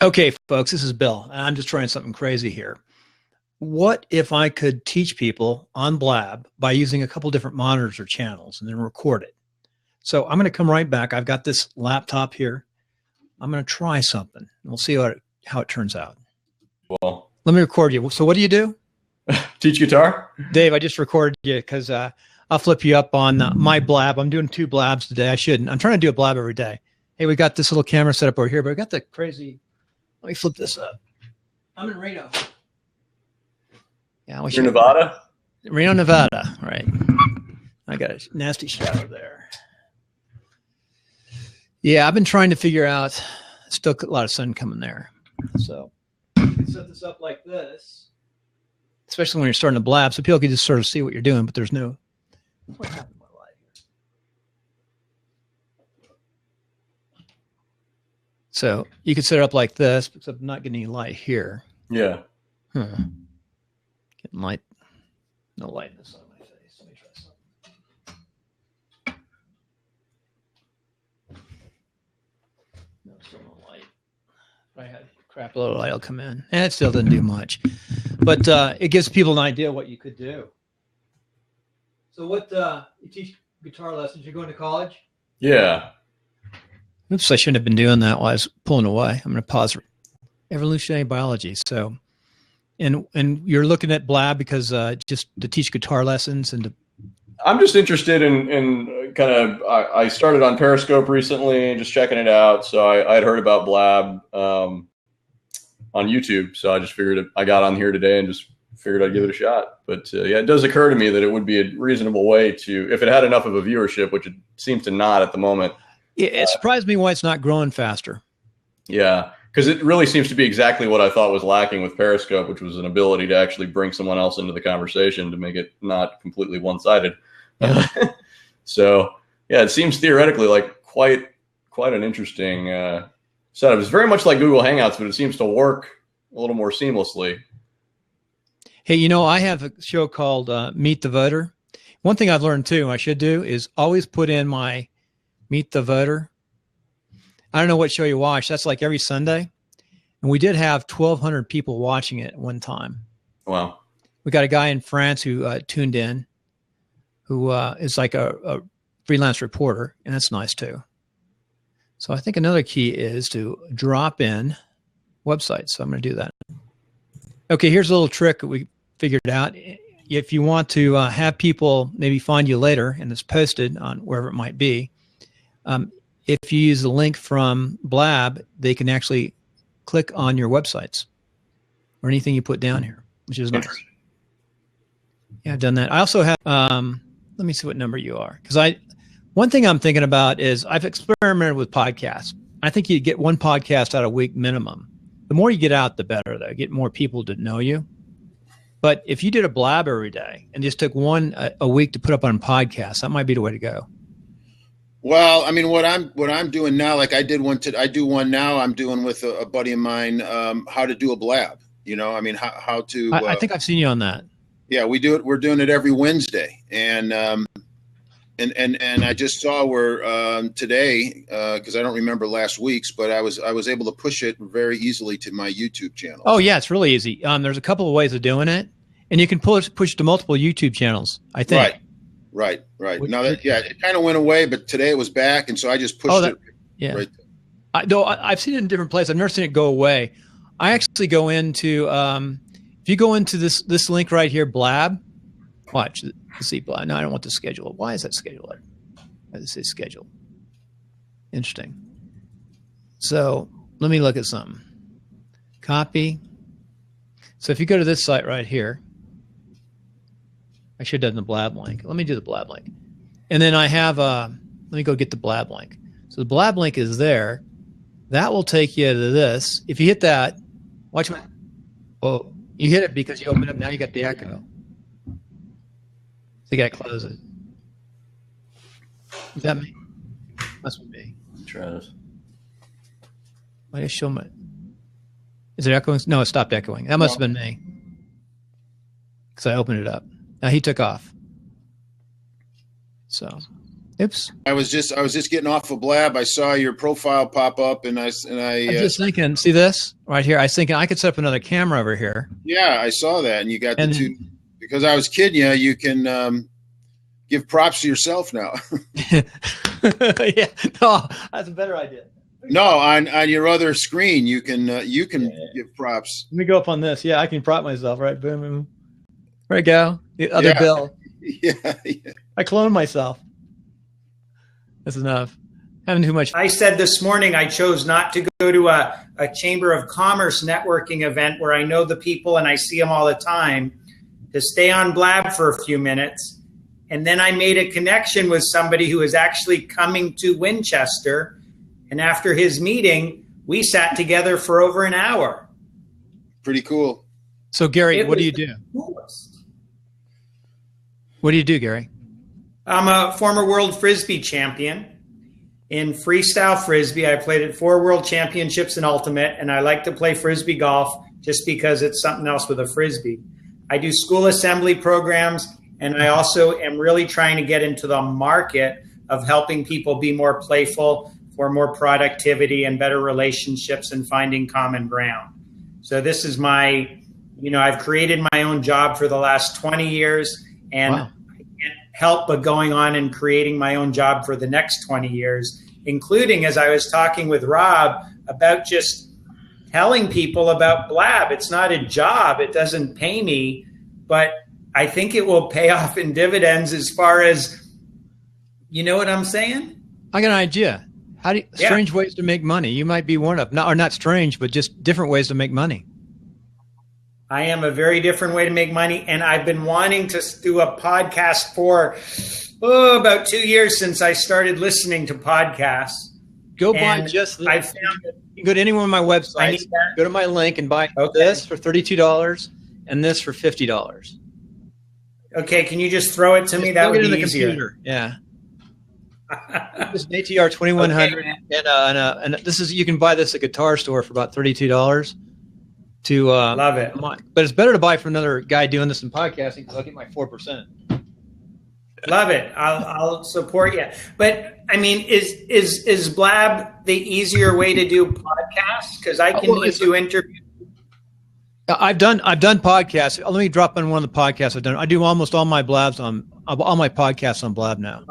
Okay, folks, this is Bill. I'm just trying something crazy here. What if I could teach people on Blab by using a couple different monitors or channels and then record it? So I'm going to come right back. I've got this laptop here. I'm going to try something. We'll see how it turns out. Well, let me record you. So what do you do? Teach guitar? Dave, I just recorded you because I'll flip you up on my Blab. I'm doing 2 Blabs today. I shouldn't. I'm trying to do a Blab every day. Hey, we got this little camera set up over here, but we got the crazy. Let me flip this up. I'm in Reno. Yeah, You're in Nevada? Reno, Nevada. Right. I got a nasty shadow there. Yeah, I've been trying to figure out. Still a lot of sun coming there. So you can set this up like this, especially when you're starting to Blab, so people can just sort of see what you're doing, but there's no. What happened to my light here? So you could set it up like this, except I'm not getting any light here. Yeah. Getting light. No light in the sun on my face. Let me try something. No, still no light. If I had crap load of light, will come in. And it still doesn't do much. But it gives people an idea what you could do. So what, you teach guitar lessons, you're going to college? Yeah. Oops, I shouldn't have been doing that while I was pulling away. I'm going to pause. Evolutionary biology. So, and you're looking at Blab because just to teach guitar lessons and to. I'm just interested in kind of, I started on Periscope recently and just checking it out. So I had heard about Blab on YouTube. So I just figured I got on here today and just figured I'd give it a shot. But yeah, it does occur to me that it would be a reasonable way to, if it had enough of a viewership, which it seems to not at the moment. It surprised me why it's not growing faster. Yeah, because it really seems to be exactly what I thought was lacking with Periscope, which was an ability to actually bring someone else into the conversation to make it not completely one-sided. So yeah, it seems theoretically like quite an interesting setup. It's very much like Google Hangouts, but it seems to work a little more seamlessly. Hey, I have a show called Meet the Voter. One thing I've learned too, I should do, is always put in my Meet the Voter. I don't know what show you watch. That's like every Sunday. And we did have 1,200 people watching it at one time. Wow. We got a guy in France who tuned in, who is like a freelance reporter, and that's nice too. So I think another key is to drop in websites. So I'm going to do that. Okay, here's a little trick that we figured out. If you want to have people maybe find you later, and it's posted on wherever it might be, if you use the link from Blab, they can actually click on your websites or anything you put down here, which is nice. Yeah, I've done that. I also have, let me see what number you are. Because one thing I'm thinking about is I've experimented with podcasts. I think you get 1 podcast out a week minimum. The more you get out, the better, though. Get more people to know you. But if you did a Blab every day and just took 1 a week to put up on podcasts, that might be the way to go. Well, I mean, what I'm doing now, like I do one now. I'm doing with a buddy of mine, how to do a Blab. I mean, how to. I think I've seen you on that. Yeah, we do it. We're doing it every Wednesday, and I just saw where today, because I don't remember last week's, but I was able to push it very easily to my YouTube channel. Oh yeah, it's really easy. There's a couple of ways of doing it, and you can push to multiple YouTube channels. I think. Right. Now that it kind of went away, but today it was back, and so I just pushed it. Yeah. Right. I've seen it in different places. I've never seen it go away. I actually go into if you go into this link right here, Blab. Watch. Let's see, Blab. No, I don't want to schedule. Why is that scheduled? This is scheduled. Interesting. So let me look at something. Copy. So if you go to this site right here. I should have done the Blab link. Let me do the Blab link. And then I have, let me go get the Blab link. So the Blab link is there. That will take you to this. If you hit that, watch my, oh, you hit it because you open it up. Now you got the echo. So you got to close it. Is that me? Must be me. Try this. Why did it show me? Is it echoing? No, it stopped echoing. That must have been me. Because I opened it up. Now he took off. So Oops. I was just getting off of Blab. I saw your profile pop up, and I'm just thinking, see this right here? I was thinking I could set up another camera over here. Yeah, I saw that, and you got the two. Because I was kidding you, you can give props to yourself now. Yeah, no, that's a better idea. No, on your other screen, you can give props. Let me go up on this. Yeah, I can prop myself. Right, boom, boom. There we go. The other Bill. Yeah. I cloned myself. That's enough. Having too much. I said this morning I chose not to go to a Chamber of Commerce networking event where I know the people and I see them all the time, to stay on Blab for a few minutes. And then I made a connection with somebody who is actually coming to Winchester. And after his meeting, we sat together for over an hour. Pretty cool. So, Gary, what do you do? Coolest. What do you do, Gary? I'm a former world Frisbee champion. In freestyle Frisbee, I played at 4 world championships in Ultimate, and I like to play Frisbee golf just because it's something else with a Frisbee. I do school assembly programs, and I also am really trying to get into the market of helping people be more playful, for more productivity and better relationships and finding common ground. So this is my, I've created my own job for the last 20 years, and wow. I can't help but going on and creating my own job for the next 20 years, including, as I was talking with Rob, about just telling people about Blab. It's not a job. It doesn't pay me, but I think it will pay off in dividends as far as, you know what I'm saying? I got an idea. Strange ways to make money. You might be one of, not strange, but just different ways to make money. I am a very different way to make money. And I've been wanting to do a podcast for about 2 years since I started listening to podcasts. Go buy just this. I found it. You can go to any one of my websites, go to my link and buy this for $32 and this for $50. Okay, can you just throw it to me? That would be easier. Computer. Yeah. This is an ATR 2100, okay, and this is, you can buy this at a guitar store for about $32. Love it, but it's better to buy from another guy doing this in podcasting because I'll get my 4%. Love it. I'll support you. But I mean, is Blab the easier way to do podcasts? Because I can do interviews. I've done podcasts. Let me drop on one of the podcasts I've done. I do almost all my Blabs on all my podcasts on Blab now.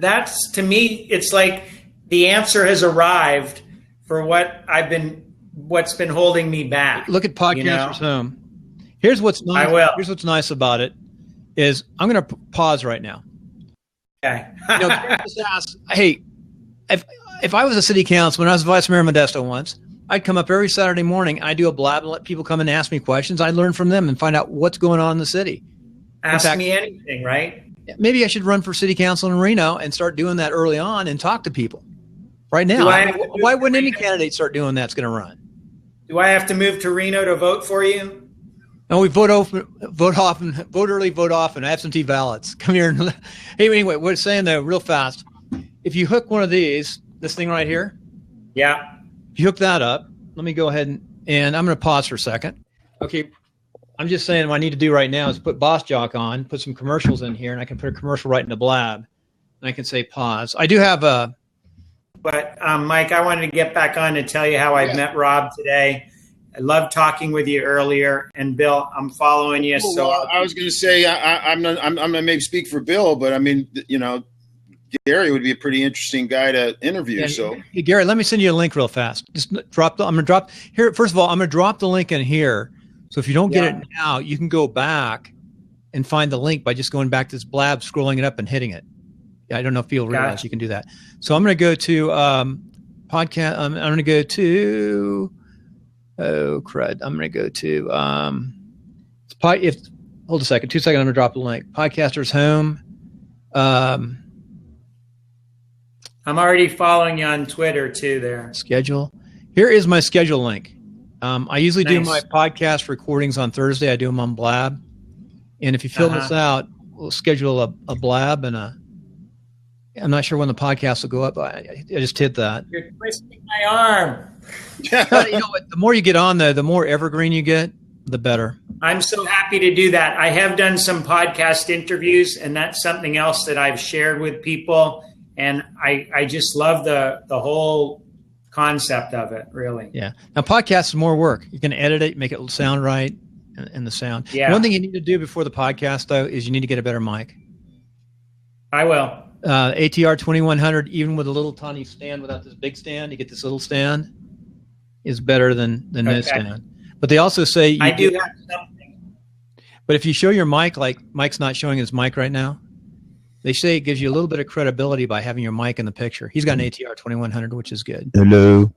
That's, to me, it's like the answer has arrived for what's been holding me back. Look at Podcasters Home. Here's what's nice. I will. Here's what's nice about it is I'm going to pause right now. Okay. Just ask, hey, if I was a city council, when I was vice mayor of Modesto once, I'd come up every Saturday morning. I do a Blab and let people come and ask me questions. I learn from them and find out what's going on in the city. Ask me anything, right? Maybe I should run for city council in Reno and start doing that early on and talk to people right now. Why wouldn't any candidate start doing that's going to run? Do I have to move to Reno to vote for you? No, we vote early, vote often. Absentee ballots. Come here. Hey, anyway, we're saying though, real fast. If you hook one of these, this thing right here. Yeah. If you hook that up, let me go ahead and I'm going to pause for a second. Okay. I'm just saying what I need to do right now is put Boss Jock on, put some commercials in here, and I can put a commercial right into Blab. And I can say pause. I do have a. But Mike, I wanted to get back on to tell you how I met Rob today. I loved talking with you earlier, and Bill, I'm following you. Well, so I was going to say I'm not maybe speak for Bill, but I mean, Gary would be a pretty interesting guy to interview. Yeah, so hey, Gary, let me send you a link real fast. Just I'm going to drop here. First of all, I'm going to drop the link in here. So if you don't get it now, you can go back and find the link by just going back to this Blab, scrolling it up and hitting it. I don't know if you'll realize you can do that. So I'm going to go to podcast. I'm going to go to, crud. I'm going to go to, hold a second, 2 seconds. I'm going to drop the link. Podcasters Home. I'm already following you on Twitter too there. Schedule. Here is my schedule link. I usually do my podcast recordings on Thursday. I do them on Blab. And if you fill this out, we'll schedule a Blab and I'm not sure when the podcast will go up. I just hit that. You're twisting my arm. You know what? The more you get on there, the more evergreen you get, the better. I'm so happy to do that. I have done some podcast interviews, and that's something else that I've shared with people. And I just love the whole concept of it, really. Yeah. Now, podcast is more work. You can edit it, make it sound right, and the sound. Yeah. One thing you need to do before the podcast, though, is you need to get a better mic. I will. ATR 2100, even with a little tiny stand without this big stand, you get this little stand, is better than no stand. But they also say I do have something. But if you show your mic, like Mike's not showing his mic right now, they say it gives you a little bit of credibility by having your mic in the picture. He's got an ATR 2100, which is good. Hello.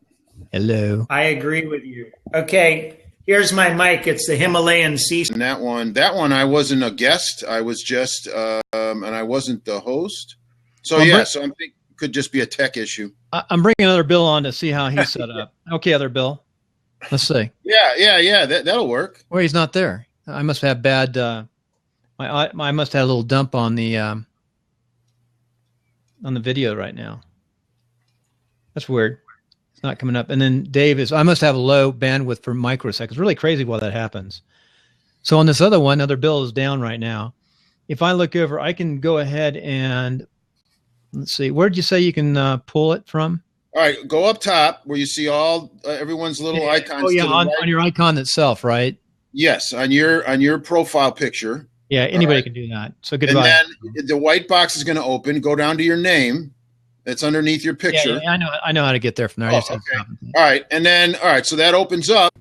I agree with you. Okay, here's my mic. It's the Himalayan sea. And that one, I wasn't a guest. I was just, and I wasn't the host. So so I'm thinking it could just be a tech issue. I'm bringing other Bill on to see how he's set up. Okay, other Bill. Let's see. Yeah. That'll work. Well, he's not there. I must have bad. I must have a little dump on the video right now. That's weird. It's not coming up. And then Dave I must have a low bandwidth for microseconds. Really crazy why that happens. So on this other one, other Bill is down right now. If I look over, I can go ahead and let's see. Where did you say you can pull it from? All right, go up top where you see all everyone's little icons. Oh yeah, on your icon itself, right? Yes, on your profile picture. Yeah, anybody can do that. So goodbye. And then the white box is going to open. Go down to your name. It's underneath your picture. Yeah, I know how to get there from there. Okay. All right, and then so that opens up.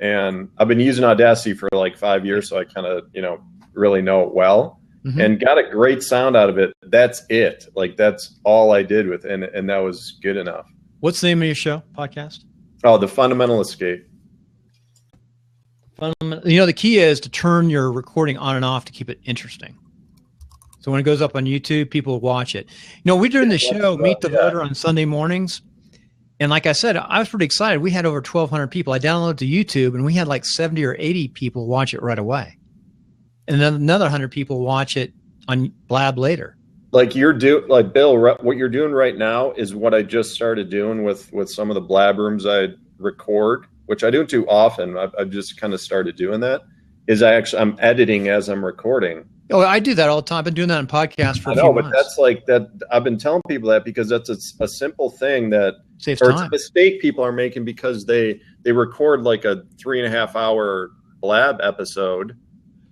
And I've been using Audacity for like 5 years, so I kind of really know it well, and got a great sound out of it. That's it. Like that's all I did with it, and that was good enough. What's the name of your show podcast? Oh, The Fundamental Escape. The key is to turn your recording on and off to keep it interesting. So when it goes up on YouTube, people watch it. We're doing the show Meet the Voter on Sunday mornings. And like I said, I was pretty excited. We had over 1,200 people. I downloaded to YouTube, and we had like 70 or 80 people watch it right away. And then another 100 people watch it on Blab later. Like Bill, what you're doing right now is what I just started doing with some of the Blab rooms I record, which I don't do often. I've just kind of started doing that. I'm editing as I'm recording. Oh, I do that all the time. I've been doing that in podcasts for a few months. But that's like that. I've been telling people that because that's a simple thing that saves time. It's a mistake people are making because they record like a 3.5 hour Blab episode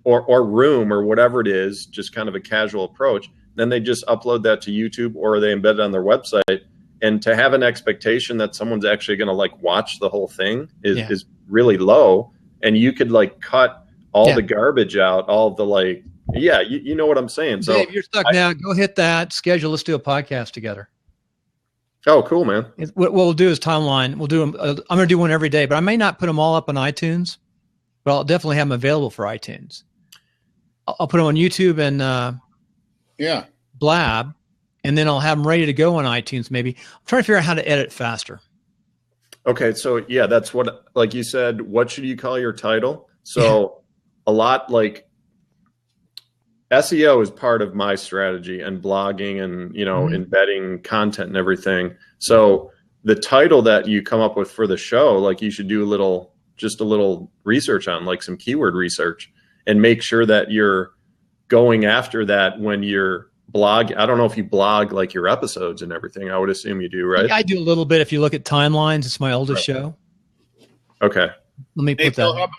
or room or whatever it is, just kind of a casual approach. Then they just upload that to YouTube or they embed it on their website. And to have an expectation that someone's actually going to like watch the whole thing is really low. And you could like cut all the garbage out, all the you know what I'm saying. So Dave, you're stuck now. Go hit that schedule. Let's do a podcast together. Oh, cool, man. What we'll do is timeline. We'll do them. I'm going to do one every day, but I may not put them all up on iTunes, but I'll definitely have them available for iTunes. I'll put them on YouTube and Blab, and then I'll have them ready to go on iTunes. Maybe I'm trying to figure out how to edit faster. Okay, so that's what, like you said. What should you call your title? So a lot like SEO is part of my strategy and blogging and embedding content and everything. So the title that you come up with for the show, like you should do a little research on, like some keyword research, and make sure that you're going after that when you're blog. I don't know if you blog like your episodes and everything. I would assume you do, right? I do a little bit. If you look at Timelines, it's my oldest show. Okay. Let me put Bill, that.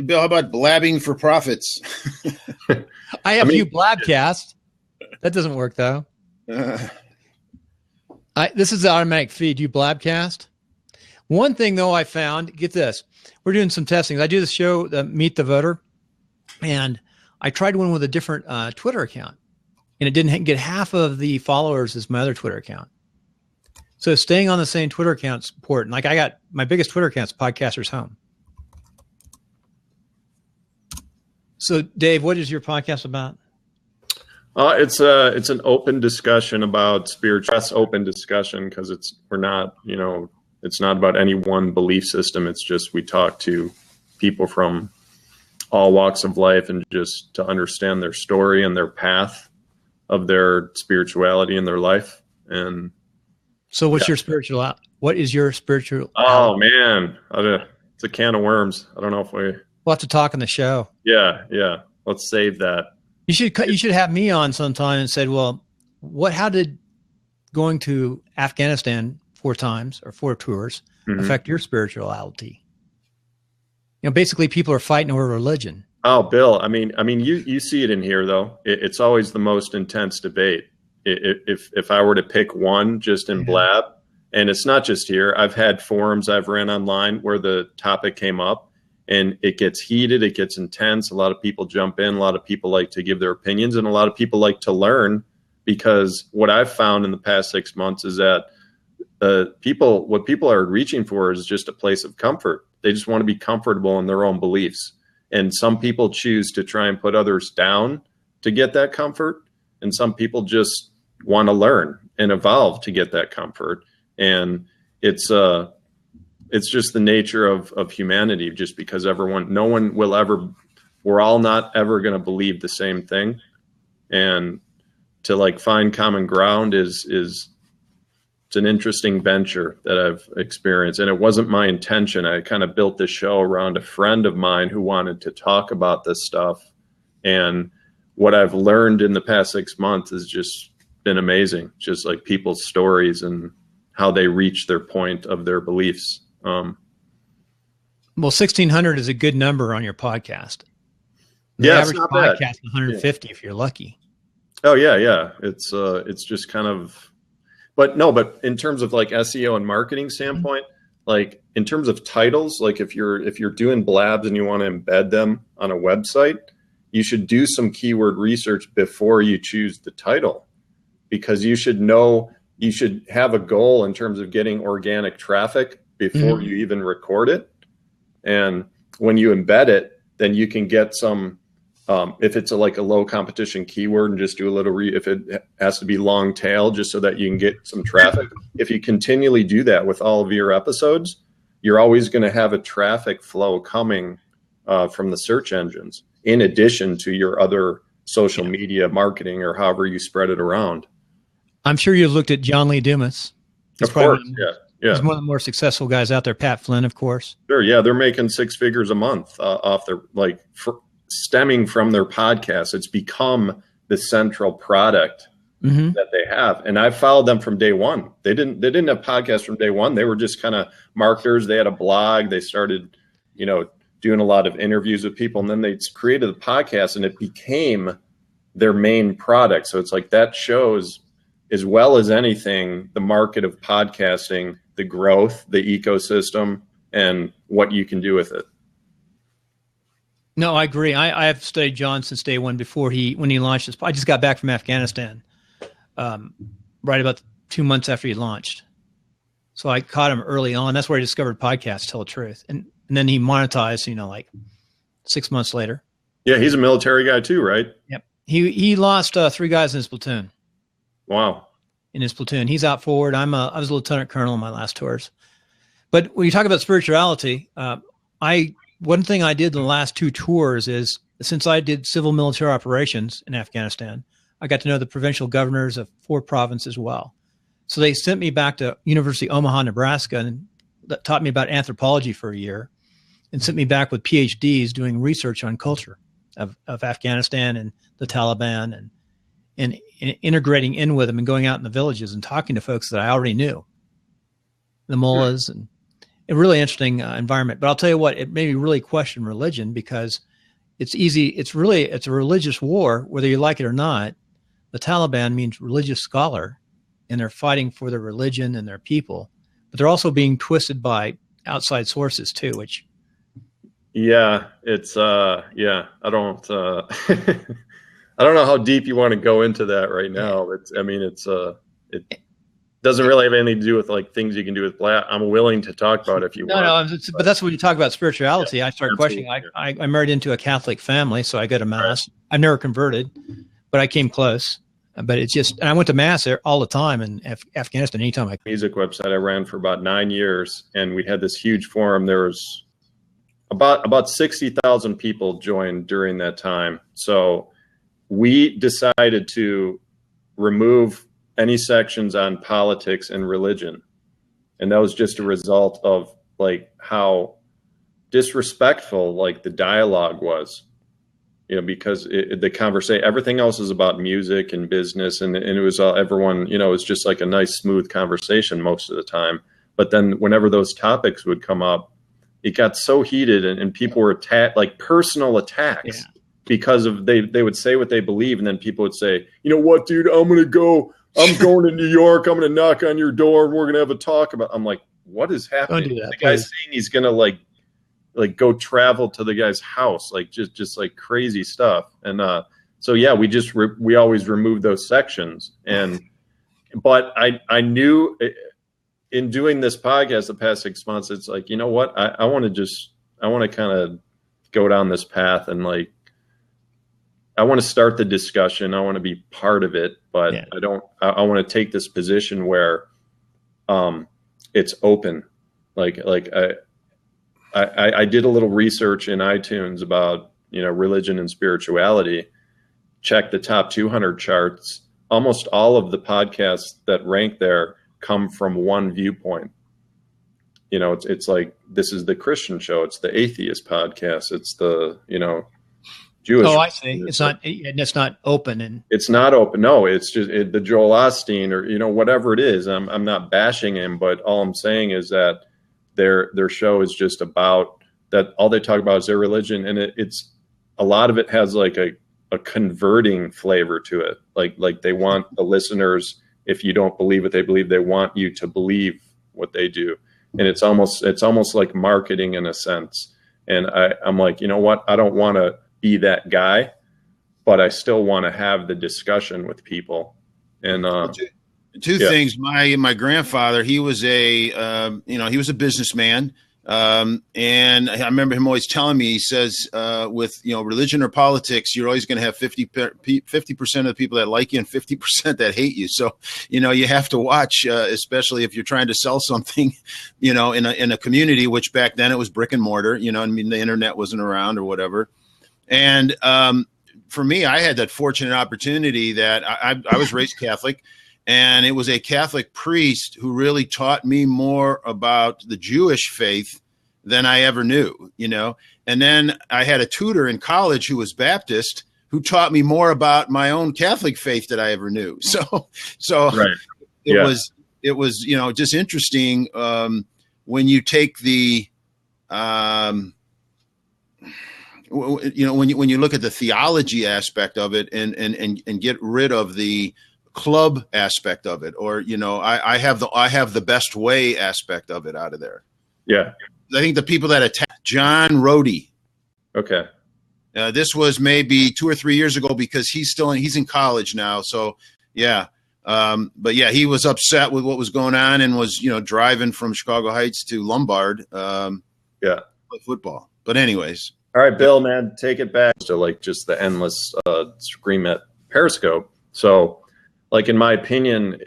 Bill, how about blabbing for profits? I have you Blabcast. That doesn't work though. This is the automatic feed. You Blabcast. One thing though I found, get this. We're doing some testing. I do the show, Meet the Voter, and I tried one with a different Twitter account, and it didn't get half of the followers as my other Twitter account. So staying on the same Twitter account is important. Like I got my biggest Twitter account is Podcaster's Home. So Dave, what is your podcast about? It's an open discussion about spiritual. That's open discussion because it's not about any one belief system. It's just we talk to people from all walks of life and just to understand their story and their path of their spirituality in their life. And so what's your spiritual? What is your spiritual? Oh man, it's a can of worms. I don't know if We'll have to talk on the show. Yeah. Let's save that. You should have me on sometime and said, well, how did going to Afghanistan 4 times or 4 tours affect your spirituality? Basically people are fighting over religion. Oh, Bill, I mean, you see it in here though. It's always the most intense debate. If I were to pick one just in Blab, and it's not just here, I've had forums I've ran online where the topic came up and it gets heated, it gets intense. A lot of people jump in, a lot of people like to give their opinions, and a lot of people like to learn, because what I've found in the past 6 months is that what people are reaching for is just a place of comfort. They just want to be comfortable in their own beliefs. And some people choose to try and put others down to get that comfort. And some people just want to learn and evolve to get that comfort. And it's just the nature of humanity, just because no one will ever, we're all not ever going to believe the same thing. And to like find common ground it's an interesting venture that I've experienced. And it wasn't my intention. I kind of built this show around a friend of mine who wanted to talk about this stuff. And what I've learned in the past 6 months has just been amazing. Just like people's stories and how they reach their point of their beliefs. Well, 1,600 is a good number on your podcast. The yeah, average it's not podcast bad. 150 if you're lucky. Oh yeah. It's just kind of, but in terms of like SEO and marketing standpoint, like in terms of titles, like if you're doing Blabs and you want to embed them on a website, you should do some keyword research before you choose the title, because you should have a goal in terms of getting organic traffic before you even record it. And when you embed it, then you can get some, if it's like a low competition keyword, and just do a little if it has to be long tail, just so that you can get some traffic. If you continually do that with all of your episodes, you're always going to have a traffic flow coming from the search engines, in addition to your other social media marketing or however you spread it around. I'm sure you've looked at John Lee Dumas. Of course, yeah. He's one of the more successful guys out there. Pat Flynn, of course. Sure, yeah, they're making 6 figures a month off their stemming from their podcast. It's become the central product that they have, and I followed them from day one. They didn't have podcasts from day one. They were just kind of marketers. They had a blog. They started, doing a lot of interviews with people, and then they created the podcast, and it became their main product. So it's like that shows, as well as anything, the market of podcasting, the growth, the ecosystem, and what you can do with it. No, I agree. I have studied John since day one. When he launched this. I just got back from Afghanistan, right about 2 months after he launched. So I caught him early on. That's where I discovered podcasts, to tell the truth. And then he monetized, like 6 months later. Yeah, he's a military guy too, right? Yep. He lost 3 guys in his platoon. Wow. In his platoon. He's out forward. I was a lieutenant colonel in my last tours. But when you talk about spirituality, one thing I did the last 2 tours is, since I did civil military operations in Afghanistan, I got to know the provincial governors of 4 provinces well. So they sent me back to University of Omaha, Nebraska, and that taught me about anthropology for a year, and sent me back with PhDs doing research on culture of Afghanistan and the Taliban, and integrating in with them and going out in the villages and talking to folks that I already knew, the mullahs, and a really interesting environment. But I'll tell you what, it made me really question religion, because it's easy. It's a religious war, whether you like it or not. The Taliban means religious scholar, and they're fighting for their religion and their people, but they're also being twisted by outside sources too, which. Yeah, it's, I don't, I don't know how deep you want to go into that right now. It doesn't really have anything to do with like things you can do with Blab. I'm willing to talk about it if you want. No, but that's when you talk about spirituality. Yeah, I started questioning. I married into a Catholic family, so I go to mass. Right. I've never converted, but I came close. But it's just, and I went to mass there all the time in Afghanistan. Anytime I music website I ran for about 9 years, and we had this huge forum. There was about 60,000 people joined during that time. So we decided to remove any sections on politics and religion. And that was just a result of like how disrespectful like the dialogue was, because the conversation, everything else is about music and business, and it was everyone, it was just like a nice, smooth conversation most of the time. But then whenever those topics would come up, it got so heated, and people were attacked, like personal attacks, because of they would say what they believe, and then people would say, you know what, dude, I'm going to New York. I'm going to knock on your door, and we're going to have a talk about. I'm like, what is happening? Don't do that, the guy's saying he's going to like go travel to the guy's house, like just like crazy stuff. And so yeah, we always remove those sections. But I knew in doing this podcast the past 6 months, it's like, you know what, I want to kind of go down this path, and like I want to start the discussion. I want to be part of it, but I want to take this position where it's open. Like I did a little research in iTunes about, religion and spirituality, check the top 200 charts. Almost all of the podcasts that rank there come from one viewpoint. It's like, this is the Christian show. It's the atheist podcast. It's the, Jewish. Oh, I see. It's not open, and it's not open. No, it's just the Joel Osteen or, whatever it is. I'm not bashing him, but all I'm saying is that their show is just about that. All they talk about is their religion, and it's a lot of it has like a converting flavor to it. Like they want the listeners, if you don't believe what they believe, they want you to believe what they do, and it's almost like marketing in a sense. And I'm like, you know what, I don't want to be that guy, but I still want to have the discussion with people. And two things. My grandfather, he was he was a businessman. And I remember him always telling me, he says, with, religion or politics, you're always going to have 50% of the people that like you and 50% that hate you. So, you have to watch, especially if you're trying to sell something, in a community, which back then it was brick and mortar, the internet wasn't around or whatever. And, for me, I had that fortunate opportunity that I was raised Catholic, and it was a Catholic priest who really taught me more about the Jewish faith than I ever knew, And then I had a tutor in college who was Baptist, who taught me more about my own Catholic faith that I ever knew. So right. it was, just interesting when you take the, when you look at the theology aspect of it and get rid of the club aspect of it, or I have the best way aspect of it out of there. Yeah, I think the people that attacked John Rohde. Okay, this was maybe 2 or 3 years ago, because he's in college now. So yeah, but yeah, he was upset with what was going on and was driving from Chicago Heights to Lombard. Play football. But anyways, all right, Bill, man, take it back to like just the endless scream at Periscope. So. Like, in my opinion,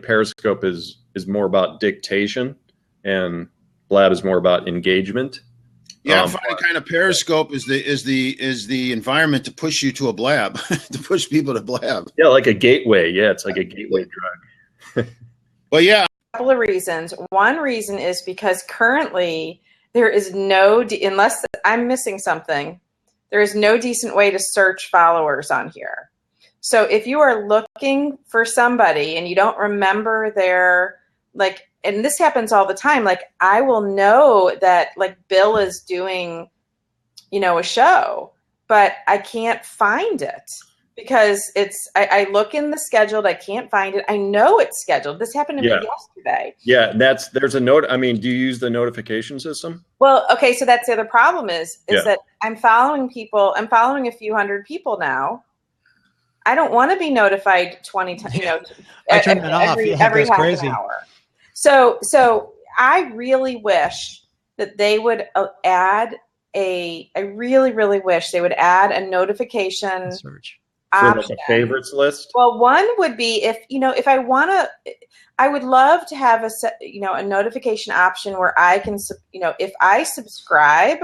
Periscope is more about dictation, and Blab is more about engagement. Yeah, I find kind of Periscope is the environment to push you to a Blab, to push people to Blab. Yeah, like a gateway. Yeah, it's like a gateway drug. Well, yeah. A couple of reasons. One reason is because currently there is unless I'm missing something, there is no decent way to search followers on here. So if you are looking for somebody and you don't remember their, and this happens all the time, I will know that Bill is doing, a show, but I can't find it because I look in the scheduled, I can't find it. I know it's scheduled. This happened to me yesterday. Yeah, there's a note. I mean, do you use the notification system? Well, okay, so that's the other problem is that I'm following people. I'm following a few hundred people now. I don't want to be notified 20 times, I turn that off. every half an hour. So I really wish that they would add I really, really wish they would add a notification search option. For a favorites list. Well, one would be if I want to, I would love to have a notification option where I can, if I subscribe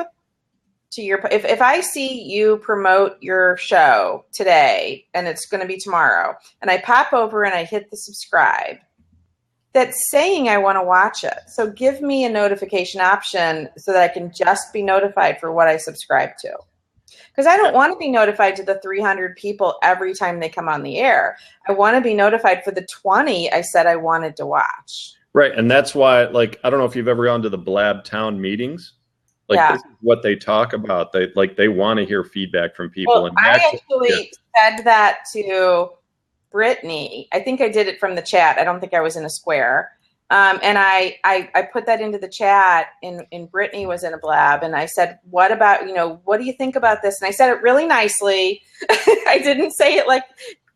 to if I see you promote your show today and it's going to be tomorrow, and I pop over and I hit the subscribe, that's saying I want to watch it. So give me a notification option so that I can just be notified for what I subscribe to. Because I don't want to be notified to the 300 people every time they come on the air. I want to be notified for the 20 I said I wanted to watch. Right. And that's why, like, I don't know if you've ever gone to the Blab town meetings. Like, Yeah. this is what they talk about. They want to hear feedback from people. Well, And I actually said that to Brittany. I think I did it from the chat. I don't think I was in a square. And I put that into the chat, and Brittany was in a Blab, and I said, what about, what do you think about this? And I said it really nicely. I didn't say it like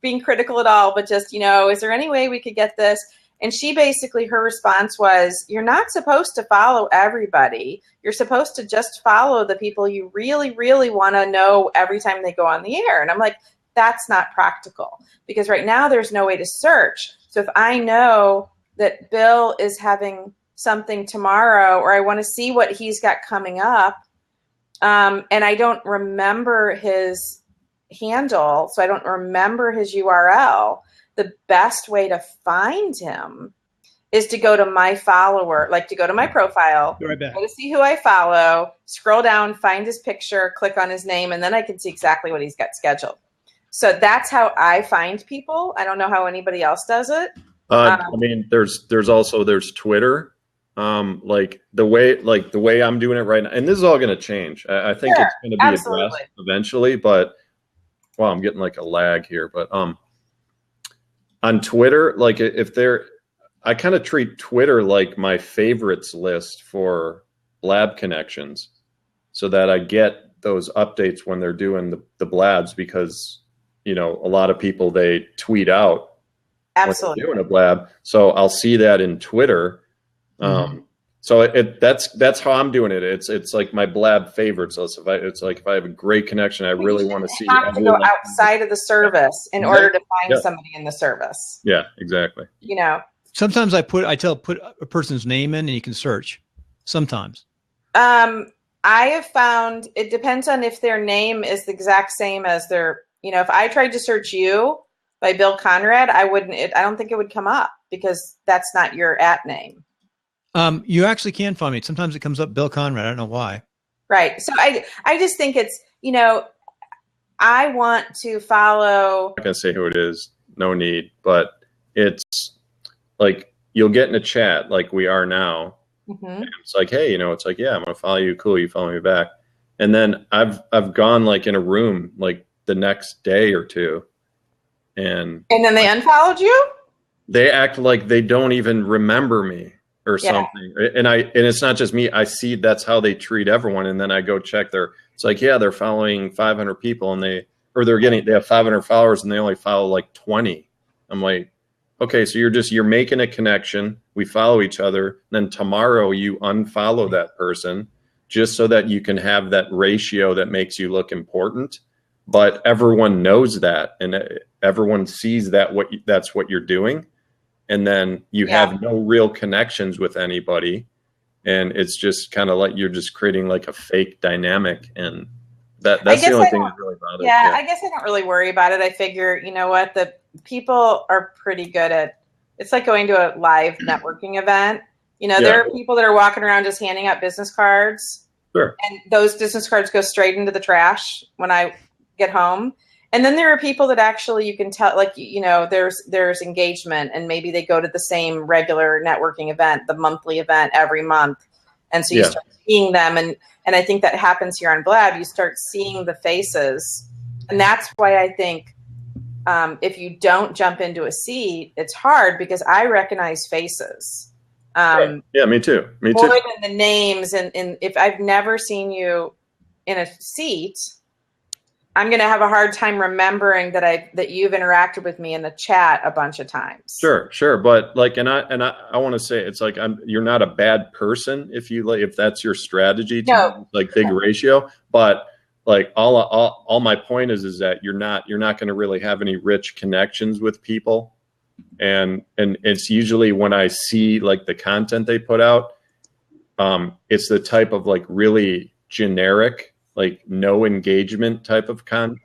being critical at all, but just, is there any way we could get this? And she basically, her response was, you're not supposed to follow everybody. You're supposed to just follow the people you really, really want to know every time they go on the air. And I'm like, that's not practical, because right now there's no way to search. So if I know that Bill is having something tomorrow, or I want to see what he's got coming up, and I don't remember his handle, so I don't remember his URL, the best way to find him is to go to my follower, like to go to my profile, Be right back. go to see who I follow, scroll down, find his picture, click on his name, and then I can see exactly what he's got scheduled. So that's how I find people. I don't know how anybody else does it. I mean, there's Twitter. Like the way I'm doing it right now, and this is all going to change. I think it's going to be addressed eventually, but wow, I'm getting like a lag here. But on Twitter, like I kind of treat Twitter like my favorites list for Blab connections, so that I get those updates when they're doing the Blabs, because a lot of people, they tweet out Absolutely when they're doing a Blab, so I'll see that in Twitter. So that's how I'm doing it. It's like my Blab favorites list. If I have a great connection, I really want to see. You have to go outside of the service in order to find somebody in the service. Yeah, exactly. Sometimes put a person's name in and you can search. Sometimes. I have found it depends on if their name is the exact same as their. If I tried to search you by Bill Conrad, I don't think it would come up, because that's not your @ name. You actually can find me. Sometimes it comes up Bill Conrad. I don't know why. Right. So I just think it's, I want to follow. I'm not going to say who it is. No need. But it's like, you'll get in a chat like we are now. Mm-hmm. It's like, hey, it's like, yeah, I'm going to follow you. Cool. You follow me back. And then I've gone like in a room like the next day or two. And then they unfollowed you? They act like they don't even remember me or something. And it's not just me. I see that's how they treat everyone. And then I go check it's like, yeah, they're following 500 people and they have 500 followers and they only follow like 20. I'm like, okay, so you're making a connection. We follow each other. Then tomorrow you unfollow that person just so that you can have that ratio that makes you look important. But everyone knows that, and everyone sees that's what you're doing. And then you have no real connections with anybody. And it's just kind of like you're just creating like a fake dynamic. And that's the only thing that really bothers me. Yeah, I guess I don't really worry about it. I figure, the people are pretty good at, it's like going to a live networking event. There are people that are walking around just handing out business cards. Sure. And those business cards go straight into the trash when I get home. And then there are people that actually you can tell, like, there's engagement, and maybe they go to the same regular networking event, the monthly event every month. And so you start seeing them. And I think that happens here on Blab. You start seeing the faces. And that's why I think if you don't jump into a seat, it's hard, because I recognize faces. Right. Yeah, me too. More than the names. And if I've never seen you in a seat, I'm going to have a hard time remembering that you've interacted with me in the chat a bunch of times. Sure. But like, and I want to say, it's like, you're not a bad person if that's your strategy to like big ratio. But like all my point is that you're not going to really have any rich connections with people. And it's usually when I see like the content they put out, it's the type of like really generic, like no engagement type of content.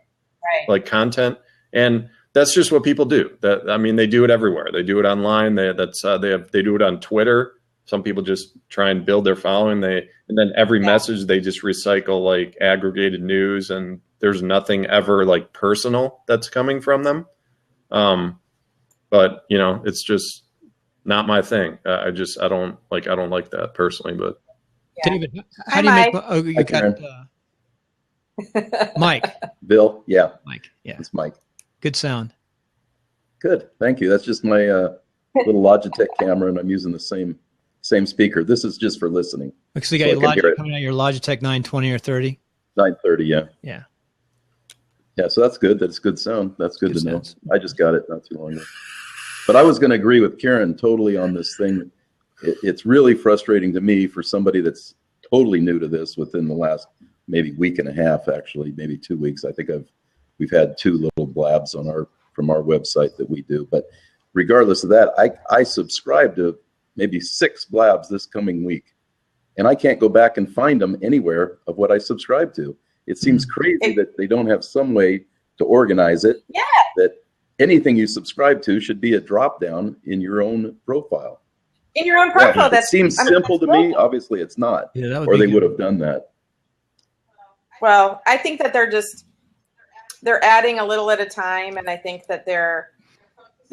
And that's just what people do. I mean, they do it everywhere. They do it online. They do it on Twitter. Some people just try and build their following. And then every message they just recycle like aggregated news, and there's nothing ever like personal that's coming from them. But it's just not my thing. I don't like that personally. But David, how do you make? Oh, you got Mike. Bill, yeah. Mike, yeah. It's Mike. Good sound. Good, thank you. That's just my little Logitech camera, and I'm using the same speaker. This is just for listening. Because you got your coming out your Logitech 920 or 30. 930, yeah. Yeah. Yeah, so that's good. That's good sound. That's good to know. Sounds. I just got it not too long ago. But I was going to agree with Karen totally on this thing. It's really frustrating to me for somebody that's totally new to this within the last maybe week and a half, actually, maybe 2 weeks. I think we've had 2 little blabs from our website that we do. But regardless of that, I subscribe to maybe 6 blabs this coming week, and I can't go back and find them anywhere of what I subscribe to. It seems crazy that they don't have some way to organize it. Yeah. That anything you subscribe to should be a drop down in your own profile. In your own profile. Yeah, that seems simple to me. Obviously, it's not. Yeah, that would or be they good. would have done that. Well, I think that they're adding a little at a time, and I think that they're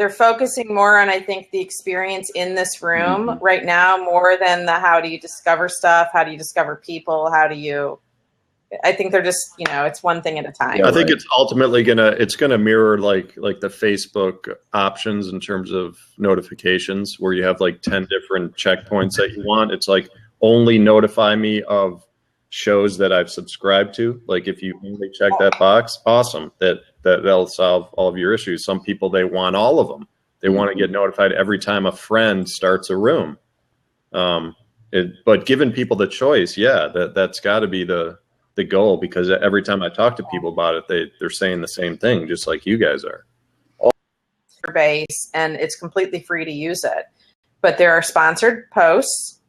focusing more on, I think, the experience in this room right now more than the how do you discover stuff, how do you discover people, I think they're just, it's one thing at a time. Yeah, I think it's ultimately gonna mirror like the Facebook options in terms of notifications, where you have like 10 different checkpoints that you want. It's like only notify me of shows that I've subscribed to. Like if you only check that box, awesome. That'll solve all of your issues. Some people, they want all of them. They want to get notified every time a friend starts a room. But giving people the choice, that's got to be the goal, because every time I talk to people about it, they're saying the same thing, just like you guys are. Base, and it's completely free to use it. But there are sponsored posts.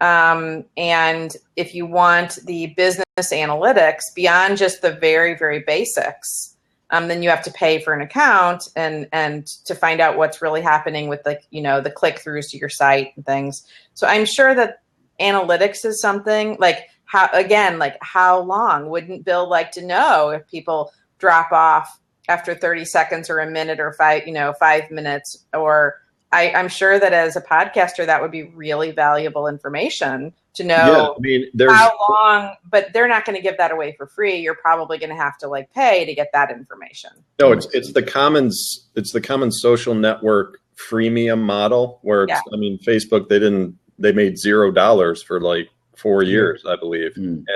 And if you want the business analytics beyond just the very, very basics, then you have to pay for an account and to find out what's really happening with the click-throughs to your site and things. So I'm sure that analytics is something like how long wouldn't Bill like to know if people drop off after 30 seconds or a minute or 5 minutes, or I'm sure that as a podcaster, that would be really valuable information to know how long, but they're not going to give that away for free. You're probably going to have to pay to get that information. No, it's the common social network freemium model where Facebook, they made $0 for 4 years, I believe. And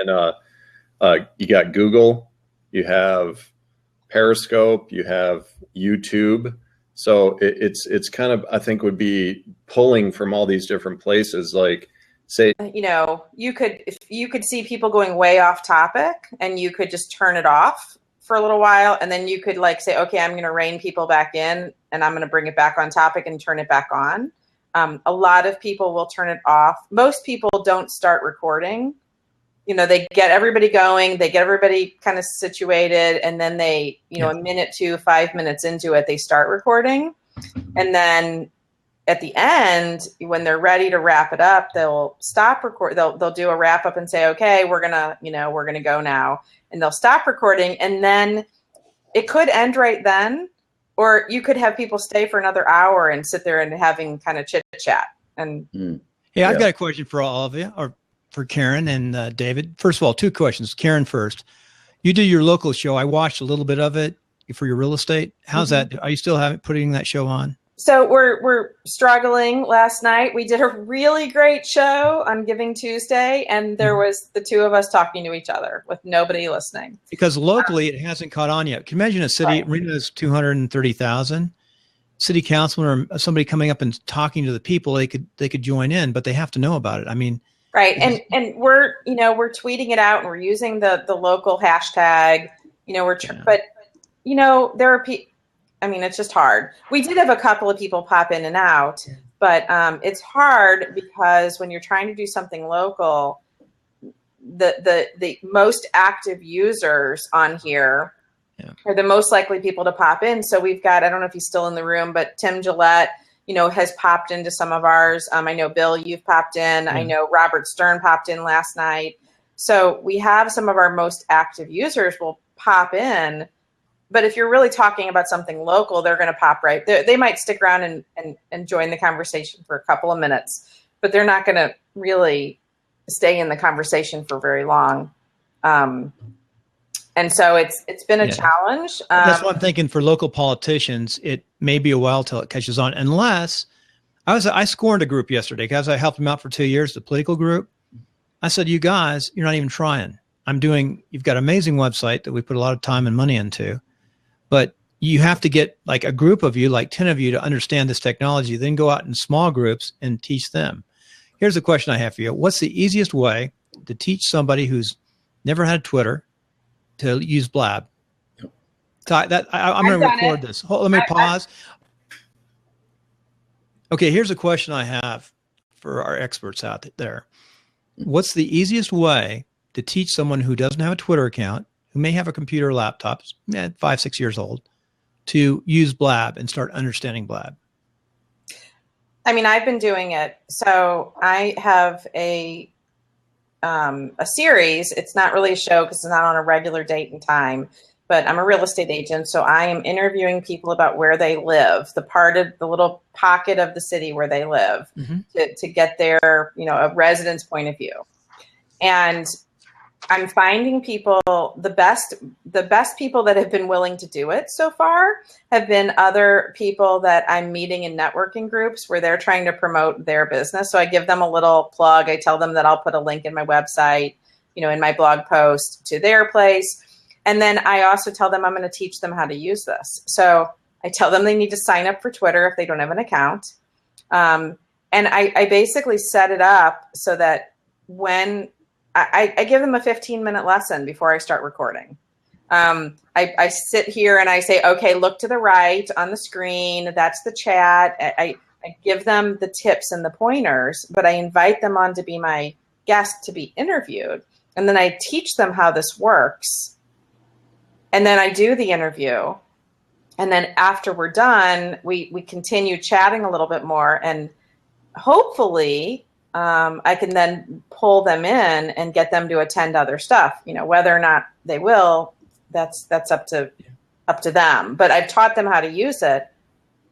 you got Google, you have Periscope, you have YouTube. So it's kind of, I think, would be pulling from all these different places. Like, say, you could see people going way off topic, and you could just turn it off for a little while, and then you could say, okay, I'm going to rein people back in, and I'm going to bring it back on topic and turn it back on. A lot of people will turn it off. Most people don't start recording. They get everybody going, they get everybody kind of situated, and then they, a minute to 5 minutes into it, they start recording. And then at the end, when they're ready to wrap it up, they'll stop record. They'll do a wrap up and say, okay, we're going to go now. And they'll stop recording. And then it could end right then, or you could have people stay for another hour and sit there and having kind of chit chat. And Hey, I've got a question for all of you, or for Karen and David. First of all, 2 questions. Karen first. You do your local show. I watched a little bit of it for your real estate. How's that? Are you still putting that show on? So we're struggling. Last night we did a really great show on Giving Tuesday, and there was the 2 of us talking to each other with nobody listening. Because locally it hasn't caught on yet. Can you imagine a city, Reno is 230,000. City councilman or somebody coming up and talking to the people, they could join in, but they have to know about it. I mean, right. And we're tweeting it out, and we're using the local hashtag, but there are people, it's just hard. We did have a couple of people pop in and out, but it's hard because when you're trying to do something local, the most active users on here are the most likely people to pop in. So we've got, I don't know if he's still in the room, but Tim Gillette, has popped into some of ours. I know, Bill, you've popped in. I know Robert Stern popped in last night. So we have some of our most active users will pop in. But if you're really talking about something local, they're going to pop right. They might stick around and join the conversation for a couple of minutes, but they're not going to really stay in the conversation for very long. And so it's been a challenge. That's what I'm thinking for local politicians. It may be a while till it catches on, unless I scorned a group yesterday because I helped them out for 2 years, the political group. I said, you guys, you're not even trying. You've got an amazing website that we put a lot of time and money into, but you have to get like a group of you, like 10 of you, to understand this technology, then go out in small groups and teach them. Here's a question I have for you. What's the easiest way to teach somebody who's never had Twitter to use Blab? So I'm going to record this. Let me pause. Okay, here's a question I have for our experts out there. What's the easiest way to teach someone who doesn't have a Twitter account, who may have a computer or laptop, 5-6 years old, to use Blab and start understanding Blab? I mean, I've been doing it. So I have a series. It's not really a show because it's not on a regular date and time, but I'm a real estate agent. So I am interviewing people about where they live, the little pocket of the city where they live, to get their, a resident's point of view. And I'm finding people, the best people that have been willing to do it so far have been other people that I'm meeting in networking groups where they're trying to promote their business. So I give them a little plug. I tell them that I'll put a link in my website, in my blog post to their place. And then I also tell them I'm going to teach them how to use this. So I tell them they need to sign up for Twitter if they don't have an account. And I basically set it up so that when I give them a 15-minute lesson before I start recording. I sit here and I say, okay, look to the right on the screen. That's the chat. I give them the tips and the pointers, but I invite them on to be my guest to be interviewed. And then I teach them how this works. And then I do the interview. And then after we're done, we continue chatting a little bit more. And hopefully I can then pull them in and get them to attend other stuff. Whether or not they will, that's up to them. But I've taught them how to use it.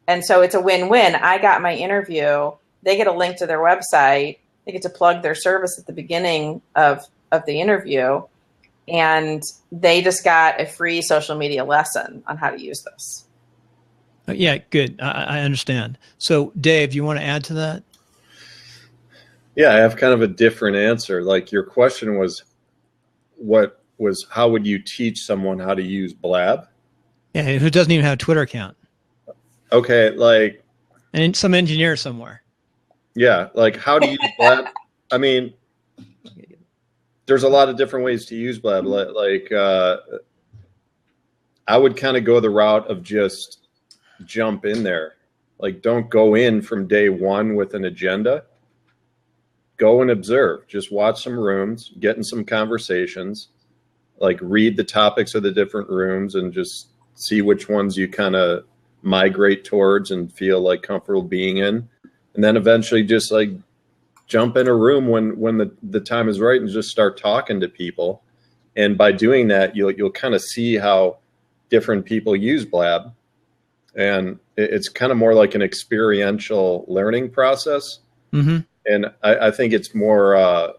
And so it's a win-win. I got my interview. They get a link to their website. They get to plug their service at the beginning of the interview. And they just got a free social media lesson on how to use this. Yeah, good. I understand. So, Dave, you want to add to that? Yeah, I have kind of a different answer. Like your question was, how would you teach someone how to use Blab? Yeah, who doesn't even have a Twitter account? Okay, and some engineer somewhere. Yeah, how do you use Blab? I mean, there's a lot of different ways to use Blab. I would kind of go the route of just jump in there. Don't go in from day one with an agenda. Go and observe. Just watch some rooms, get in some conversations, read the topics of the different rooms and just see which ones you kind of migrate towards and feel comfortable being in. And then eventually just jump in a room when the time is right and just start talking to people. And by doing that, you'll kind of see how different people use Blab. And it's kind of more like an experiential learning process. Mm-hmm. And I think it's more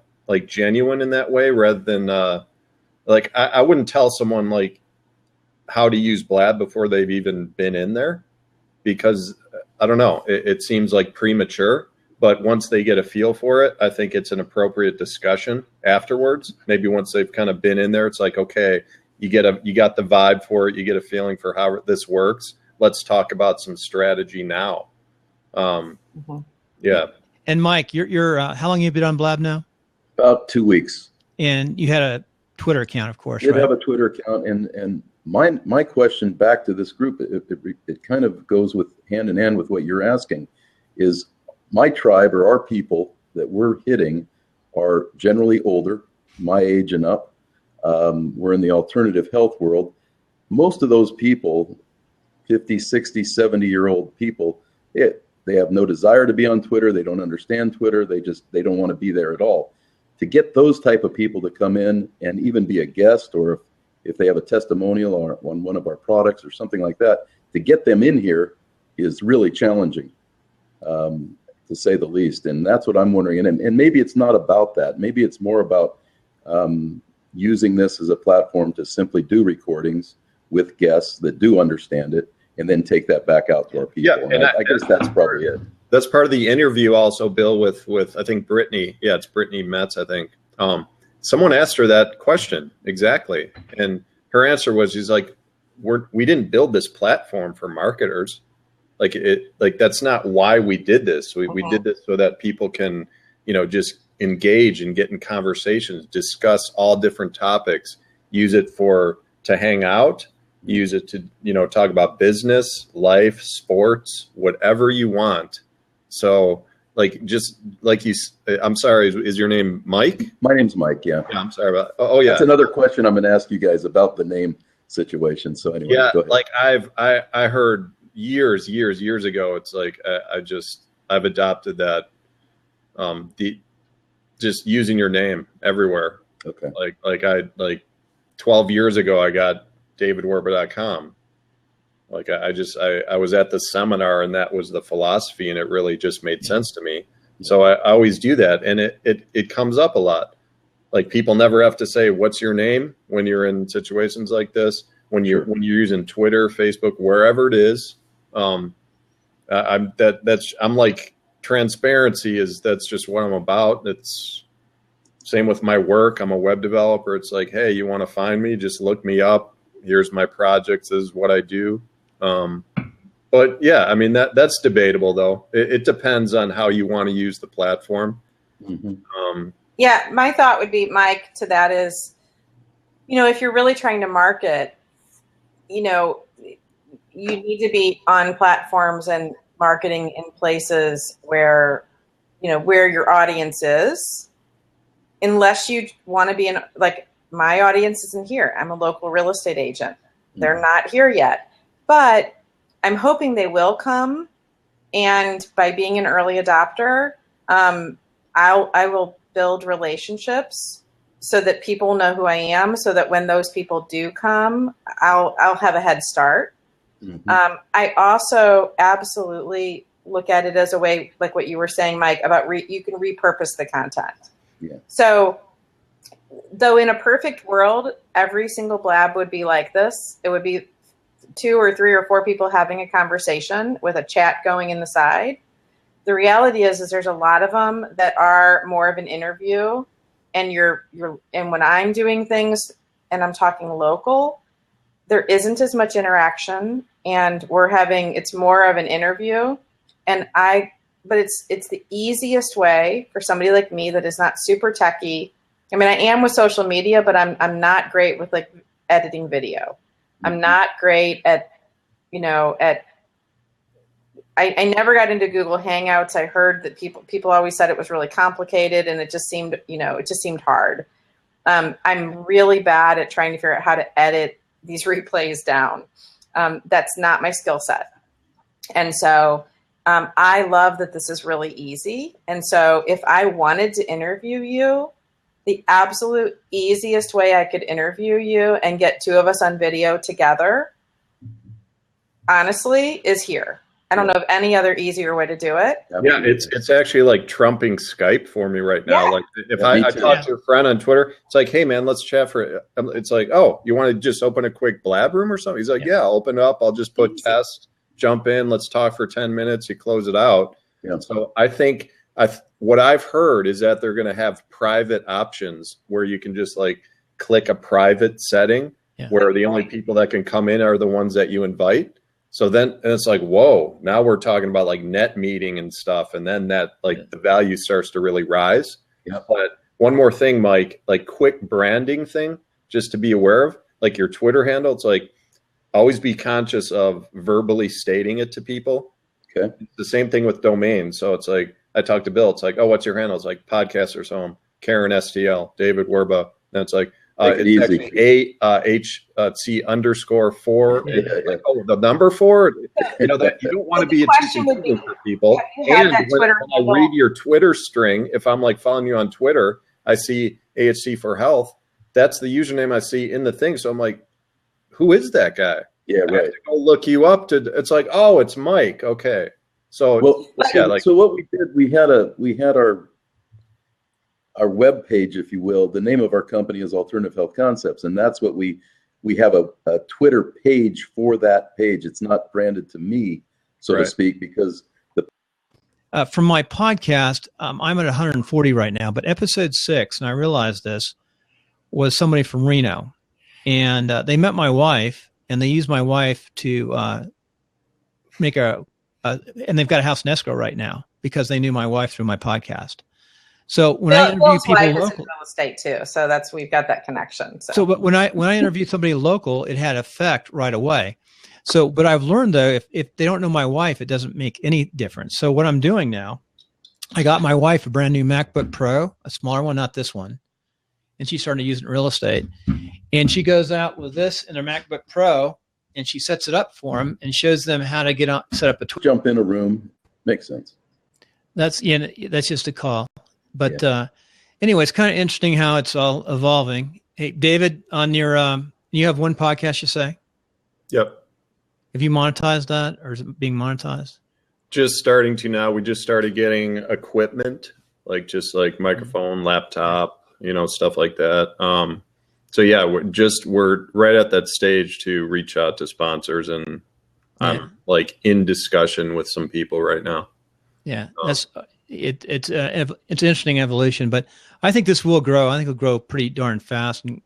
genuine in that way rather than I wouldn't tell someone how to use Blab before they've even been in there, because I don't know, it seems premature. But once they get a feel for it, I think it's an appropriate discussion afterwards. Maybe once they've kind of been in there, it's okay, you got the vibe for it, you get a feeling for how this works. Let's talk about some strategy now. Yeah. And Mike, you're how long have you been on Blab now? About 2 weeks. And you had a Twitter account, of course, right? I did right? have a Twitter account, and my question back to this group, it kind of goes hand in hand with what you're asking, is my tribe or our people that we're hitting are generally older, my age and up. We're in the alternative health world. most of those people, 50, 60, 70-year-old people, they have no desire to be on Twitter. They don't understand Twitter. They don't want to be there at all. To get those type of people to come in and even be a guest, or if they have a testimonial on one of our products or something like that, to get them in here is really challenging, to say the least. And that's what I'm wondering. And maybe it's not about that. Maybe it's more about using this as a platform to simply do recordings with guests that do understand it, and then take that back out to our people. Yeah, and I guess that's probably it. That's part of the interview also, Bill, with I think Brittany. Yeah, it's Brittany Metz, I think. Someone asked her that question exactly. And her answer was, she's like, we didn't build this platform for marketers. Like that's not why we did this. We did this so that people can, just engage and get in conversations, discuss all different topics, use it to hang out, use it to, talk about business, life, sports, whatever you want. So I'm sorry, is your name Mike? My name's Mike. Yeah. I'm sorry about. Oh yeah. That's another question I'm going to ask you guys about the name situation. So anyway, yeah, go ahead. I heard years ago. It's like I've adopted that. Just using your name everywhere. Okay. Like 12 years ago, I got davidwerba.com. I was at the seminar, and that was the philosophy, and it really just made sense to me. So I always do that, and it comes up a lot. Like, people never have to say, what's your name, when you're in situations like this, when you're using Twitter, Facebook, wherever it is. I'm like, transparency that's just what I'm about. It's same with my work. I'm a web developer. It's like, hey, you want to find me? Just look me up. Here's my projects. This is what I do. But yeah, I mean, that's debatable though. It depends on how you want to use the platform. Mm-hmm. Yeah, my thought would be, Mike, to that is, if you're really trying to market, you need to be on platforms and marketing in places where your audience is, unless you want to be in, like, my audience isn't here. I'm a local real estate agent. They're not here yet, but I'm hoping they will come. And by being an early adopter, I will build relationships so that people know who I am, so that when those people do come, I'll have a head start. Mm-hmm. I also absolutely look at it as a way, like what you were saying, Mike, about you can repurpose the content. Yeah. So, though in a perfect world, every single Blab would be like this. It would be 2 or 3 or 4 people having a conversation with a chat going in the side. The reality is there's a lot of them that are more of an interview, and and when I'm doing things and I'm talking local, there isn't as much interaction, and it's more of an interview. But it's the easiest way for somebody like me that is not super techie. I mean, I am with social media, but I'm not great with, like, editing video. I'm not great at, I never got into Google Hangouts. I heard that people always said it was really complicated, and it just seemed hard. I'm really bad at trying to figure out how to edit these replays down. That's not my skill set. And so I love that this is really easy. And so if I wanted to interview you, the absolute easiest way I could interview you and get 2 of us on video together, honestly, is here. I don't know of any other easier way to do it. Yeah, it's actually like trumping Skype for me right now. Yeah. Like, if I talk to a friend on Twitter, it's like, hey man, let's chat for. It's like, oh, you want to just open a quick Blab room or something? He's like, yeah, I'll open it up. I'll just put test, jump in, let's talk for 10 minutes. You close it out. Yeah. So I think what I've heard is that they're going to have private options where you can just, like, click a private setting where the only people that can come in are the ones that you invite. So then it's like, whoa, now we're talking about, like, net meeting and stuff. And then that, like, the value starts to really rise. Yeah. But one more thing, Mike, like, quick branding thing, just to be aware of, like, your Twitter handle. It's like, always be conscious of verbally stating it to people. Okay. It's the same thing with domains. So it's like, I talked to Bill. It's like, oh, what's your handle? It's like Podcasters Home, Karen STL, David Werba. And it's like, Make it It's easy. actually HC_4. Like, oh, the number 4. You know that you don't want to be a question would confusing be, for people. you have And that when Twitter I handle. read your Twitter string, if I'm like following you on Twitter, I see AHC for Health. That's the username I see in the thing. So I'm like, who is that guy? Yeah, I right. have to go look you up. It's like, oh, it's Mike. Okay. So Well, yeah, like so what we did, we had our web page, if you will. The name of our company is Alternative Health Concepts, and that's what we have a Twitter page for that page. It's not branded to me, so to Right. speak, because from my podcast, I'm at 140 right now, but episode 6, and I realized this, was somebody from Reno. And they met my wife, and they used my wife to make and they've got a house in escrow right now because they knew my wife through my podcast. So when I interview Bill's people wife is in local, real estate too, so we've got that connection. so but when I interview somebody local, it had effect right away. So, but I've learned though, if they don't know my wife, it doesn't make any difference. So what I'm doing now, I got my wife a brand new MacBook Pro, a smaller one, not this one, and she started using real estate. And she goes out with this in her MacBook Pro, and she sets it up for them and shows them how to set up a Twitter. jump in a room makes sense. That's just a call. But anyway, it's kind of interesting how it's all evolving. Hey, David, on your you have one podcast, you say? Yep. Have you monetized that, or is it being monetized? Just starting to now. We just started getting equipment, like microphone, laptop, stuff like that. So yeah, we're right at that stage to reach out to sponsors, and I'm like in discussion with some people right now. Yeah, it's an interesting evolution, but I think this will grow. I think it'll grow pretty darn fast and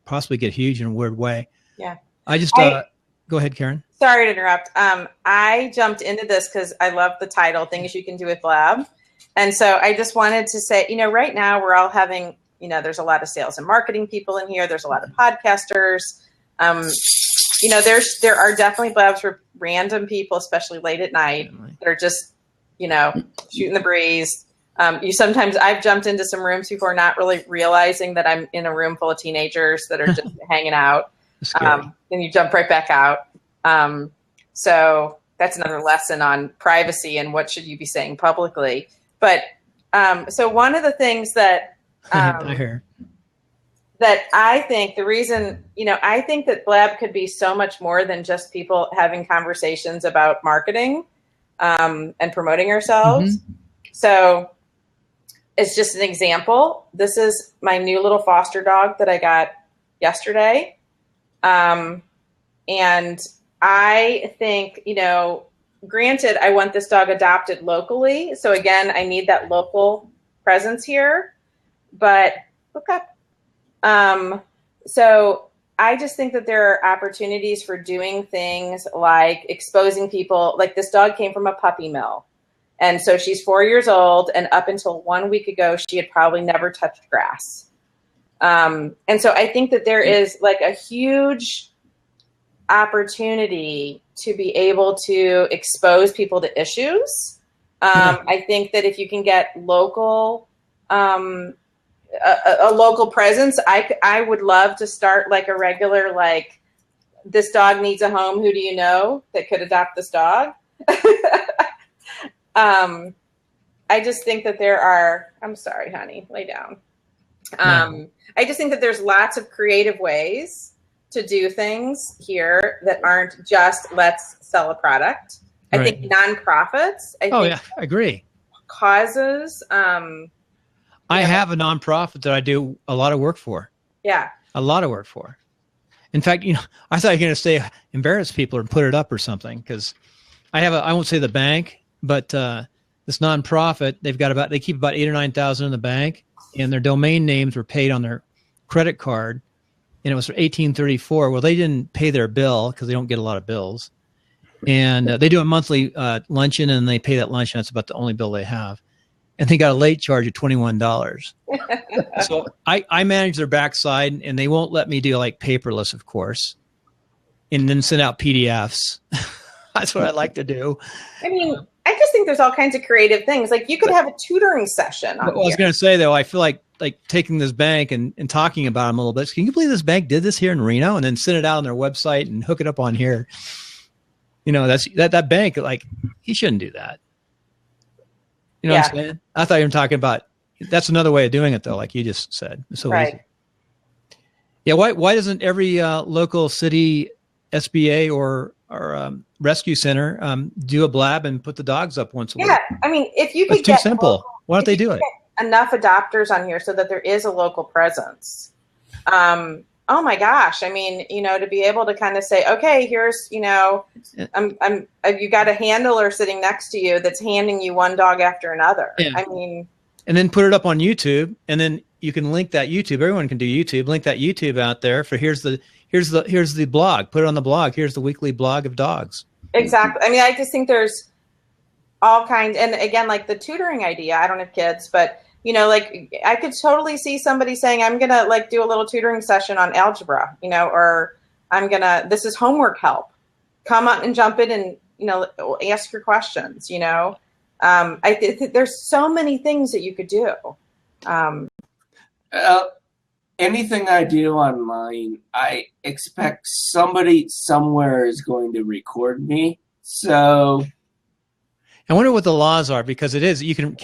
possibly get huge in a weird way. Yeah. I just go ahead, Karen. Sorry to interrupt. I jumped into this because I love the title, Things You Can Do with Blab. And so I just wanted to say, right now we're all having, there's a lot of sales and marketing people in here. There's a lot of podcasters. There are definitely Blabs for random people, especially late at night, that are just, shooting the breeze. I've jumped into some rooms before not really realizing that I'm in a room full of teenagers that are just hanging out. And you jump right back out. So that's another lesson on privacy and what should you be saying publicly. But so one of the things that I hear that I think the reason, I think that Blab could be so much more than just people having conversations about marketing and promoting ourselves. Mm-hmm. So it's just an example. This is my new little foster dog that I got yesterday. And I think, granted, I want this dog adopted locally. So again, I need that local presence here, but look up. So I just think that there are opportunities for doing things like exposing people. Like this dog came from a puppy mill. And so she's 4 years old. And up until 1 week ago, she had probably never touched grass. And so I think that there is like a huge opportunity to be able to expose people to issues. I think that if you can get local, a local presence, I would love to start like a regular, like this dog needs a home. Who do you know that could adopt this dog? I just think that I'm sorry, honey, lay down. I just think that there's lots of creative ways to do things here that aren't just let's sell a product. I think nonprofits. I agree. Causes. I have a nonprofit that I do a lot of work for. Yeah. A lot of work for. In fact, I thought you were going to say embarrass people or put it up or something, because I won't say the bank, but this nonprofit, they keep about 8,000 or 9,000 in the bank, and their domain names were paid on their credit card, and it was for 1834. Well, they didn't pay their bill because they don't get a lot of bills, and they do a monthly luncheon, and they pay that luncheon. That's about the only bill they have, and they got a late charge of $21. So I manage their backside, and they won't let me do like paperless, of course, and then send out PDFs. That's what I like to do. I mean, I just think there's all kinds of creative things. Like you could have a tutoring session on Well, I was here. going to say though, I feel like taking this bank and talking about them a little bit. Can you believe this bank did this here in Reno and then send it out on their website and hook it up on here? You know, that bank, like he shouldn't do that. You know what I'm saying? I thought you were talking about, that's another way of doing it though. Like you just said. It's so easy. Yeah. Why doesn't every local city SBA or rescue center do a blab and put the dogs up once a week? Yeah. I mean, if you could It's too simple. Why don't they do it? Enough adopters on here so that there is a local presence. Oh my gosh. I mean, you know, to be able to kind of say, okay, here's, you know, you got a handler sitting next to you that's handing you one dog after another. Yeah. I mean, and then put it up on YouTube, and then you can link that YouTube. Everyone can do YouTube. Link that YouTube out there for here's the blog. Put it on the blog. Here's the weekly blog of dogs. Exactly. I mean, I just think there's all kinds, and again, like the tutoring idea. I don't have kids, but you know, like I could totally see somebody saying, I'm going to like do a little tutoring session on algebra, you know, or this is homework help. Come on and jump in and, you know, ask your questions, you know. I think there's so many things that you could do. Anything I do online, I expect somebody somewhere is going to record me. So I wonder what the laws are, because it is, you can